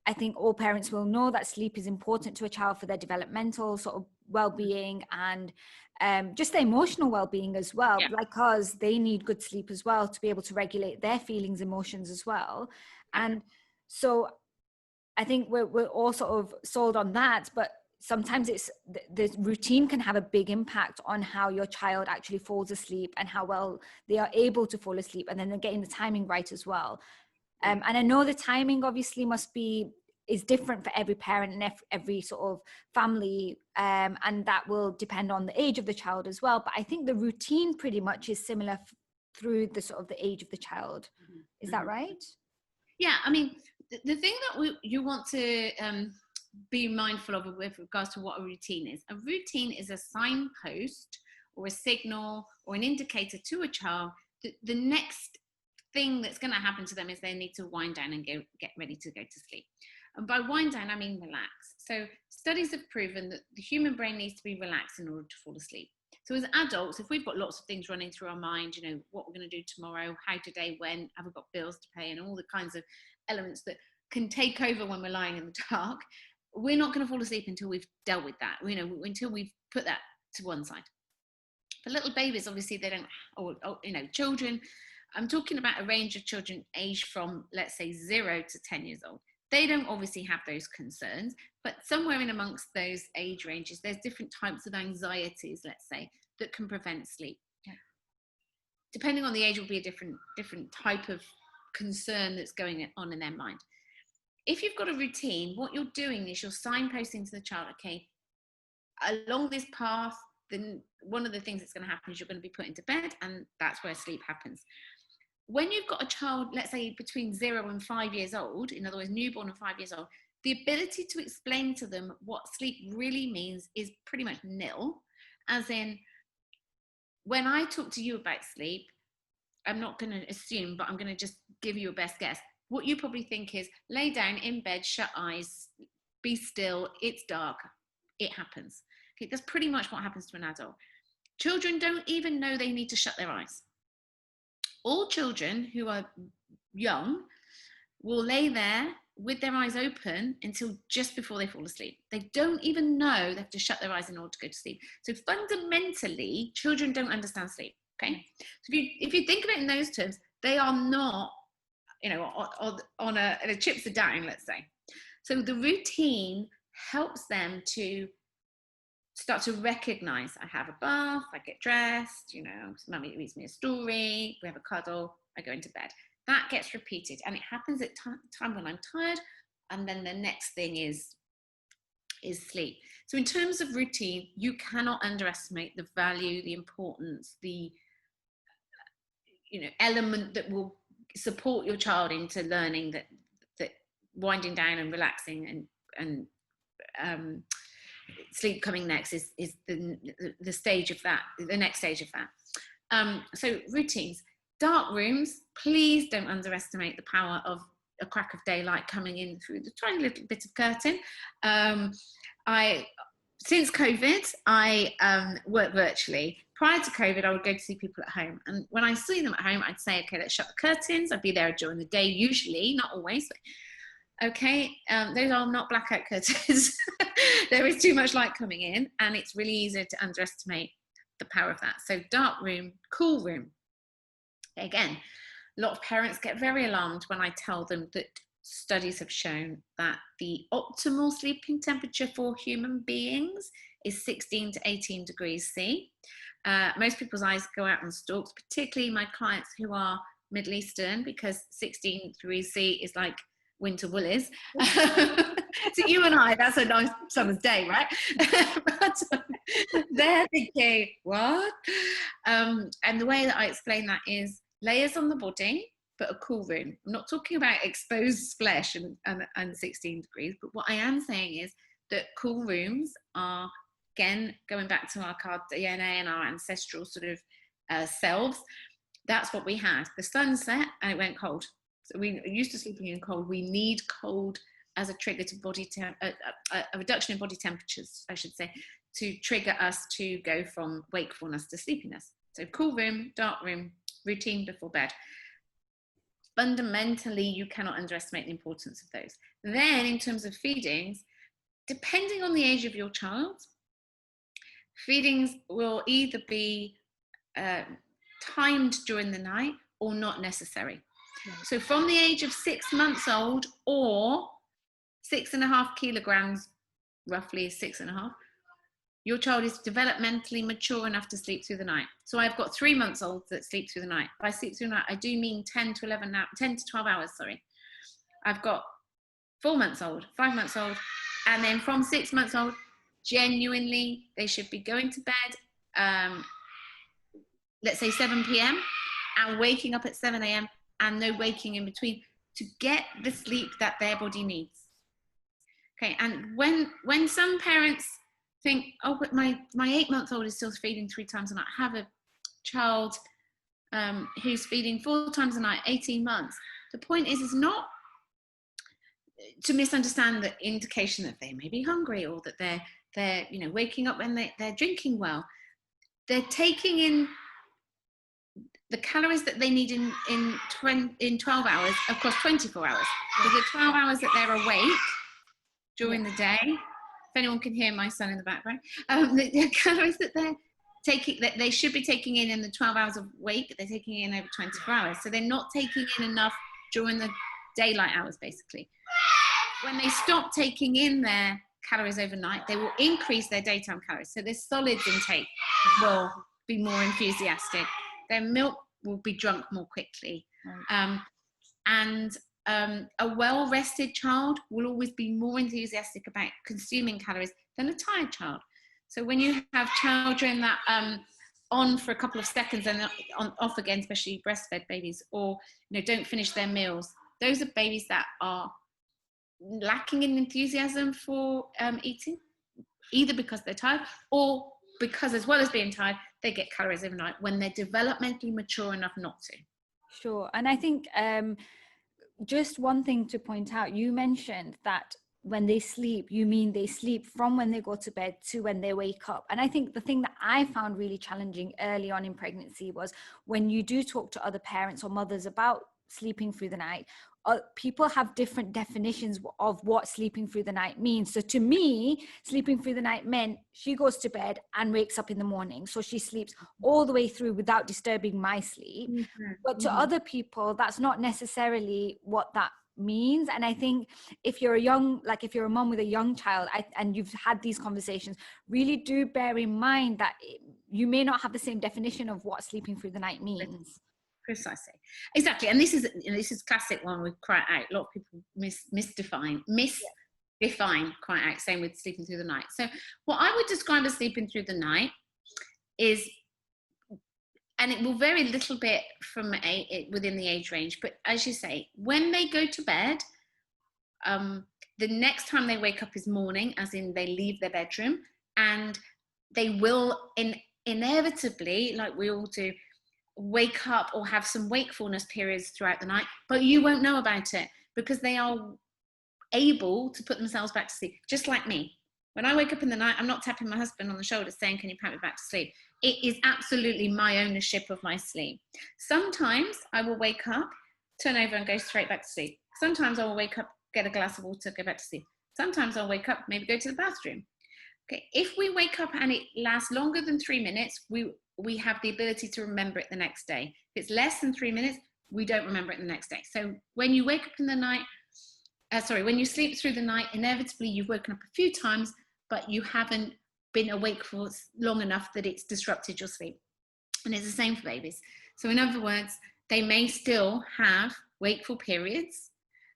I think all parents will know that sleep is important to a child for their developmental sort of well-being and just their emotional well-being as well, because they need good sleep as well to be able to regulate their feelings, emotions as well. And So I think we're all sort of sold on that, but sometimes it's the routine can have a big impact on how your child actually falls asleep and how well they are able to fall asleep, and then they're getting the timing right as well. And I know the timing obviously is different for every parent and every sort of family, and that will depend on the age of the child as well. But I think the routine pretty much is similar through the sort of the age of the child. Is that right? Yeah, I mean, the thing that you want to be mindful of with regards to what a routine is. A routine is a signpost or a signal or an indicator to a child that the next thing that's going to happen to them is they need to wind down and get ready to go to sleep. And by wind down, I mean relax. So studies have proven that the human brain needs to be relaxed in order to fall asleep. So as adults, if we've got lots of things running through our mind, you know, what we're going to do tomorrow, how today went, have we got bills to pay, and all the kinds of elements that can take over when we're lying in the dark, we're not going to fall asleep until we've dealt with that, you know, until we've put that to one side. For little babies, obviously they don't, or you know, children, I'm talking about a range of children aged from, let's say, 0 to 10 years old. They don't obviously have those concerns, but somewhere in amongst those age ranges, there's different types of anxieties, let's say, that can prevent sleep. Yeah. Depending on the age will be a different type of concern that's going on in their mind. If you've got a routine, what you're doing is you're signposting to the child, okay, along this path, then one of the things that's going to happen is you're going to be put into bed, and that's where sleep happens. When you've got a child, let's say between 0 and 5 years old, in other words, newborn and 5 years old, the ability to explain to them what sleep really means is pretty much nil. As in, when I talk to you about sleep, I'm not going to assume, but I'm going to just give you a best guess. What you probably think is lay down in bed, shut eyes, be still, it's dark, it happens. Okay, that's pretty much what happens to an adult. Children don't even know they need to shut their eyes. All children who are young will lay there with their eyes open until just before they fall asleep. They don't even know they have to shut their eyes in order to go to sleep. So fundamentally, children don't understand sleep. Okay, so if you think of it in those terms, they are not, you know, on a chips are down, let's say. So the routine helps them to start to recognize, I have a bath, I get dressed, you know, mummy reads me a story, we have a cuddle, I go into bed. That gets repeated, and it happens at time when I'm tired, and then the next thing is sleep. So in terms of routine, you cannot underestimate the value, the importance, the element that will support your child into learning that winding down and relaxing and sleep coming next is the stage of that, the next stage of that. So routines. Dark rooms, please don't underestimate the power of a crack of daylight coming in through the tiny little bit of curtain. Since COVID, I work virtually. Prior to COVID, I would go to see people at home. And when I see them at home, I'd say, okay, let's shut the curtains. I'd be there during the day, usually, not always. But, okay, those are not blackout curtains. There is too much light coming in, and it's really easy to underestimate the power of that. So dark room, cool room. Again, a lot of parents get very alarmed when I tell them that studies have shown that the optimal sleeping temperature for human beings is 16 to 18 degrees C. Most people's eyes go out on stalks, particularly my clients who are Middle Eastern, because 16 degrees C is like winter woolies. To you and I, that's a nice summer's day, right? But they're thinking, what? And the way that I explain that is layers on the body, but a cool room. I'm not talking about exposed flesh and 16 degrees, but what I am saying is that cool rooms are, again, going back to our DNA and our ancestral sort of selves, that's what we had. The sun set and it went cold. So we used to sleeping in cold. We need cold as a trigger to a reduction in body temperatures, I should say, to trigger us to go from wakefulness to sleepiness. So cool room, dark room, routine before bed. Fundamentally, you cannot underestimate the importance of those. Then in terms of feedings, depending on the age of your child, feedings will either be timed during the night or not necessary. So from the age of 6 months old, or 6.5 kilograms, roughly 6.5, your child is developmentally mature enough to sleep through the night. So I've got 3 months old that sleep through the night. By sleep through the night, I do mean 10 to 12 hours, sorry. I've got 4 months old, 5 months old, and then from 6 months old, genuinely, they should be going to bed, let's say 7 p.m. and waking up at 7 a.m. and no waking in between to get the sleep that their body needs. Okay, and when some parents think, oh, but my 8-month-old is still feeding 3 times a night. I have a child who's feeding 4 times a night, 18 months. The point is not to misunderstand the indication that they may be hungry or that they're waking up when they're drinking well. They're taking in the calories that they need in 12 hours across 24 hours. So the 12 hours that they're awake during the day, if anyone can hear my son in the background, the calories that they're taking, that they should be taking in the 12 hours of wake, they're taking in over 24 hours. So they're not taking in enough during the daylight hours, basically. When they stop taking in their calories overnight, they will increase their daytime calories. So their solids intake will be more enthusiastic. Their milk will be drunk more quickly. And a well-rested child will always be more enthusiastic about consuming calories than a tired child. So when you have children that on for a couple of seconds and off again, especially breastfed babies, or don't finish their meals, those are babies that are lacking in enthusiasm for eating, either because they're tired or because, as well as being tired, they get calories overnight when they're developmentally mature enough not to. Sure. And I think just one thing to point out, you mentioned that when they sleep, you mean they sleep from when they go to bed to when they wake up. And I think the thing that I found really challenging early on in pregnancy was when you do talk to other parents or mothers about sleeping through the night, people have different definitions of what sleeping through the night means. So to me, sleeping through the night meant she goes to bed and wakes up in the morning. So she sleeps all the way through without disturbing my sleep. Mm-hmm. But to other people, that's not necessarily what that means. And I think if you're if you're a mom with a young child and you've had these conversations, really do bear in mind that you may not have the same definition of what sleeping through the night means. Precisely, exactly. And this is classic one with cry out. A lot of people misdefine cry out, same with sleeping through the night. So what I would describe as sleeping through the night is, and it will vary a little bit from within the age range, but as you say, when they go to bed, the next time they wake up is morning, as in they leave their bedroom, and they will inevitably, like we all do, wake up or have some wakefulness periods throughout the night, but you won't know about it because they are able to put themselves back to sleep. Just like me, when I wake up in the night, I'm not tapping my husband on the shoulder saying, can you pat me back to sleep? It is absolutely my ownership of my sleep. Sometimes I will wake up, turn over and go straight back to sleep. Sometimes I will wake up, get a glass of water, go back to sleep. Sometimes I'll wake up, maybe go to the bathroom. Okay, if we wake up and it lasts longer than 3 minutes, we have the ability to remember it the next day. If it's less than 3 minutes, we don't remember it the next day. So when you wake up in the night, when you sleep through the night, inevitably you've woken up a few times, but you haven't been awake for long enough that it's disrupted your sleep. And it's the same for babies. So in other words, they may still have wakeful periods,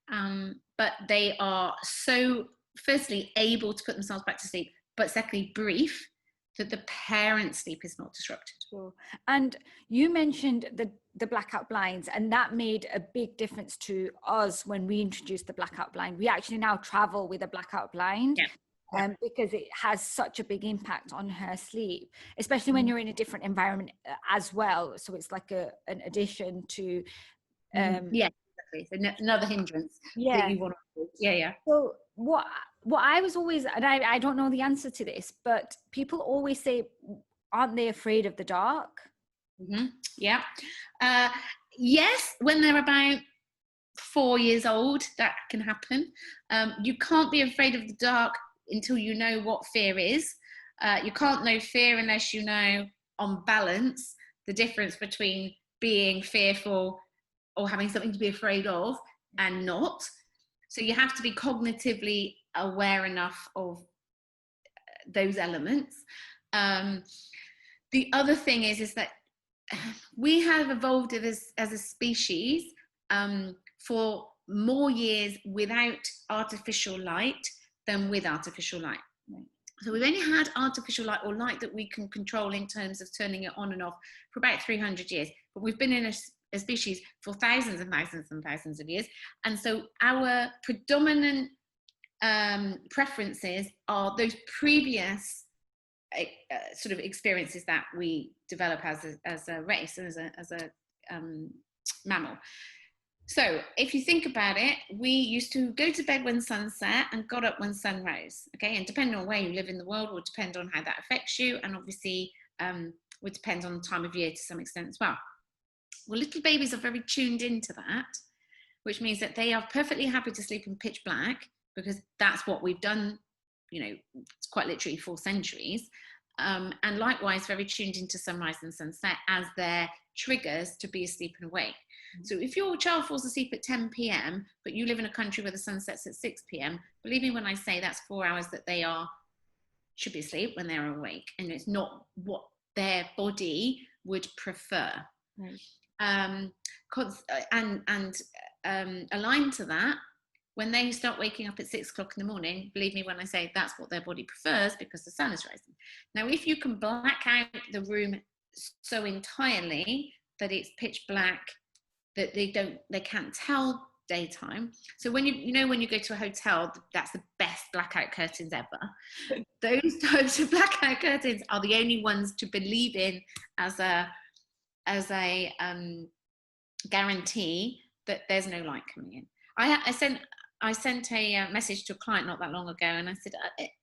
but they are so, firstly, able to put themselves back to sleep, but secondly, brief, that the parent's sleep is not disrupted. Sure. And you mentioned the blackout blinds, and that made a big difference to us when we introduced the blackout blind. We actually now travel with a blackout blind. Yeah. Because it has such a big impact on her sleep, especially when you're in a different environment as well. So it's like an addition to... yeah, exactly. So another hindrance that you want to do. Yeah. So what I was always, and I don't know the answer to this, but people always say, aren't they afraid of the dark? Mm-hmm. Yeah. Yes, when they're about 4 years old, that can happen. You can't be afraid of the dark until you know what fear is. You can't know fear unless you know, on balance, the difference between being fearful or having something to be afraid of and not. So you have to be cognitively aware enough of those elements. The other thing is that we have evolved as a species for more years without artificial light than with artificial light. So we've only had artificial light, or light that we can control in terms of turning it on and off, for about 300 years. But we've been in a species for thousands and thousands and thousands of years. And so our predominant preferences are those previous sort of experiences that we develop as a race and as a mammal. So if you think about it, we used to go to bed when sun set and got up when sun rose, okay? And depending on where you live in the world will depend on how that affects you, and obviously would depend on the time of year to some extent as well. Well, little babies are very tuned into that, which means that they are perfectly happy to sleep in pitch black, because that's what we've done, you know, it's quite literally for centuries. And likewise, very tuned into sunrise and sunset as their triggers to be asleep and awake. So if your child falls asleep at 10 p.m, but you live in a country where the sun sets at 6 p.m, believe me when I say that's 4 hours that they should be asleep when they're awake, and it's not what their body would prefer. Right. And aligned to that, when they start waking up at 6 o'clock in the morning, believe me when I say that's what their body prefers, because the sun is rising. Now, if you can black out the room so entirely that it's pitch black, that they can't tell daytime. So when when you go to a hotel, that's the best blackout curtains ever. Those types of blackout curtains are the only ones to believe in as a guarantee that there's no light coming in. I sent a message to a client not that long ago, and I said,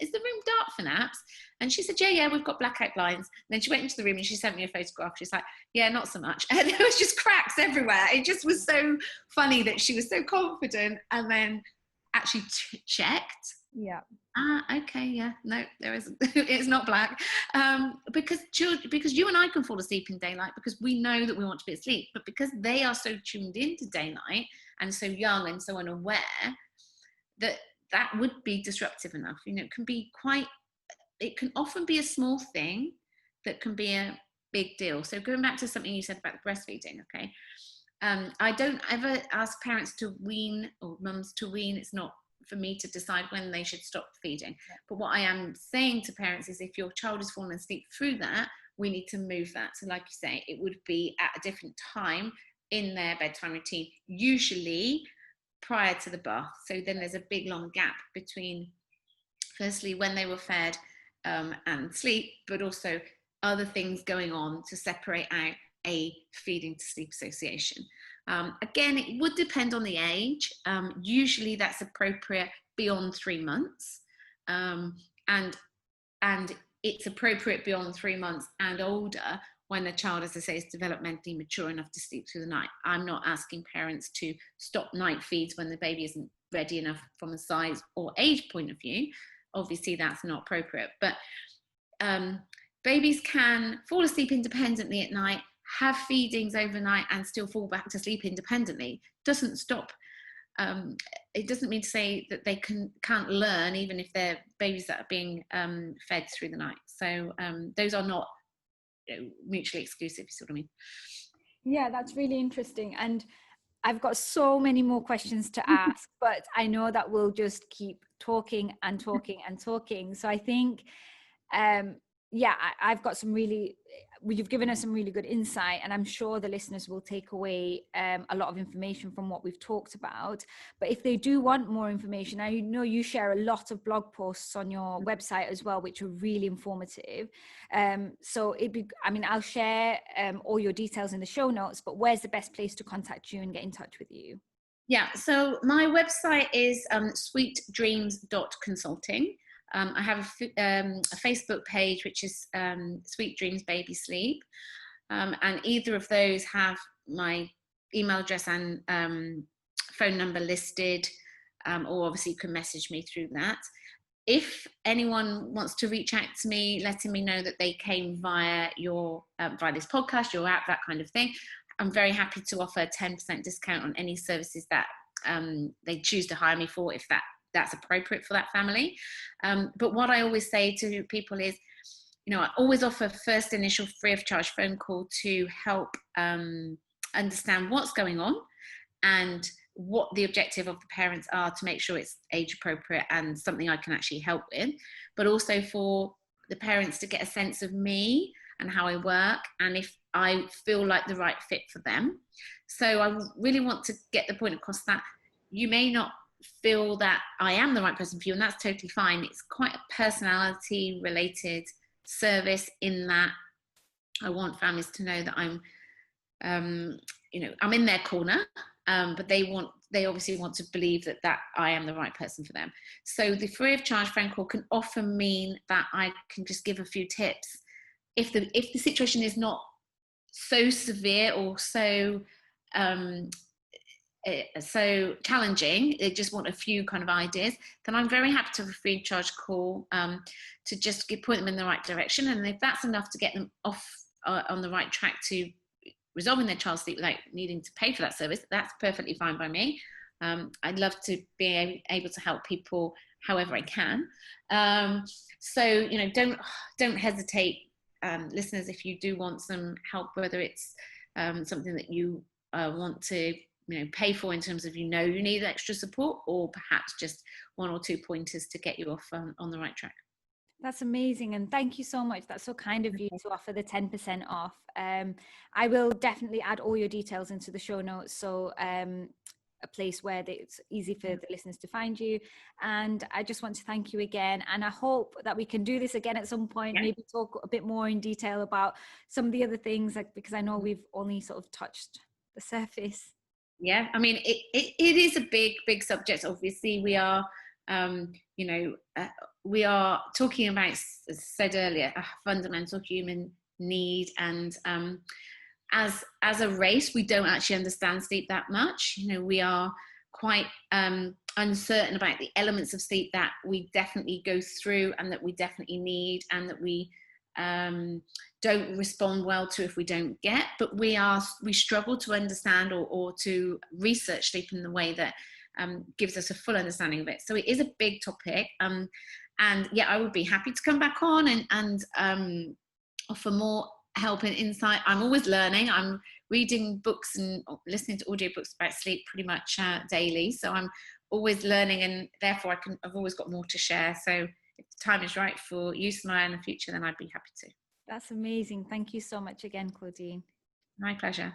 is the room dark for naps? And she said, yeah, we've got blackout blinds. And then she went into the room and she sent me a photograph. She's like, yeah, not so much. And there was just cracks everywhere. It just was so funny that she was so confident, and then actually checked. Yeah. Okay, yeah, no, there isn't. It's not black. Because you and I can fall asleep in daylight because we know that we want to be asleep, but because they are so tuned into daylight and so young and so unaware, that would be disruptive enough. It can often be a small thing that can be a big deal. So going back to something you said about the breastfeeding, okay? I don't ever ask parents to wean or mums to wean. It's not for me to decide when they should stop feeding. But what I am saying to parents is, if your child is falling asleep through that, we need to move that. So like you say, it would be at a different time in their bedtime routine, usually prior to the bath. So then there's a big long gap between, firstly, when they were fed and sleep, but also other things going on to separate out a feeding to sleep association. Again, it would depend on the age. Usually that's appropriate beyond 3 months. And it's appropriate beyond 3 months and older when a child, as I say, is developmentally mature enough to sleep through the night. I'm not asking parents to stop night feeds when the baby isn't ready enough from a size or age point of view. Obviously, that's not appropriate. But babies can fall asleep independently at night, have feedings overnight, and still fall back to sleep independently. Doesn't stop. It doesn't mean to say that they can't learn, even if they're babies that are being fed through the night. So those are not mutually exclusive, you see what I mean? Yeah, that's really interesting. And I've got so many more questions to ask, but I know that we'll just keep talking and talking and talking. So I think, I've got you've given us some really good insight, and I'm sure the listeners will take away a lot of information from what we've talked about. But if they do want more information, I know you share a lot of blog posts on your website as well, which are really informative. So I'll share all your details in the show notes, but where's the best place to contact you and get in touch with you? Yeah, so my website is sweetdreams.consulting. I have a Facebook page, which is Sweet Dreams Baby Sleep. And either of those have my email address and phone number listed, or obviously you can message me through that. If anyone wants to reach out to me, letting me know that they came via this podcast, your app, that kind of thing, I'm very happy to offer a 10% discount on any services that they choose to hire me for, if that's appropriate for that family. But what I always say to people is, I always offer first initial free of charge phone call to help understand what's going on and what the objective of the parents are, to make sure it's age appropriate and something I can actually help with, but also for the parents to get a sense of me and how I work, and if I feel like the right fit for them. So I really want to get the point across that you may not feel that I am the right person for you, and that's totally fine. It's quite a personality related service, in that I want families to know that I'm in their corner, but they obviously want to believe that I am the right person for them. So the free of charge phone call can often mean that I can just give a few tips if the situation is not so severe or so challenging. They just want a few kind of ideas. Then I'm very happy to have a free of charge call to just point them in the right direction. And if that's enough to get them off on the right track to resolving their child's sleep without needing to pay for that service, that's perfectly fine by me. I'd love to be able to help people however I can. So don't hesitate, listeners, if you do want some help, whether it's something that you want to pay for in terms of you need extra support, or perhaps just one or two pointers to get you off on the right track. That's amazing, and thank you so much. That's so kind of you to offer the 10% off. I will definitely add all your details into the show notes, so a place where it's easy for the listeners to find you. And I just want to thank you again, and I hope that we can do this again at some point. Maybe talk a bit more in detail about some of the other things, because I know we've only sort of touched the surface. Yeah, I mean, it is a big subject. Obviously, we are we are talking about, as I said earlier, a fundamental human need, and as a race, we don't actually understand sleep that much. We are quite uncertain about the elements of sleep that we definitely go through and that we definitely need, and that we don't respond well to if we don't get. But we struggle to understand or to research sleep in the way that gives us a full understanding of it. So it is a big topic. And yeah, I would be happy to come back on and offer more help and insight. I'm always learning. I'm reading books and listening to audiobooks about sleep pretty much daily. So I'm always learning, and therefore I've always got more to share. So if the time is right for you, Samaya, in the future, then I'd be happy to. That's amazing. Thank you so much again, Claudine. My pleasure.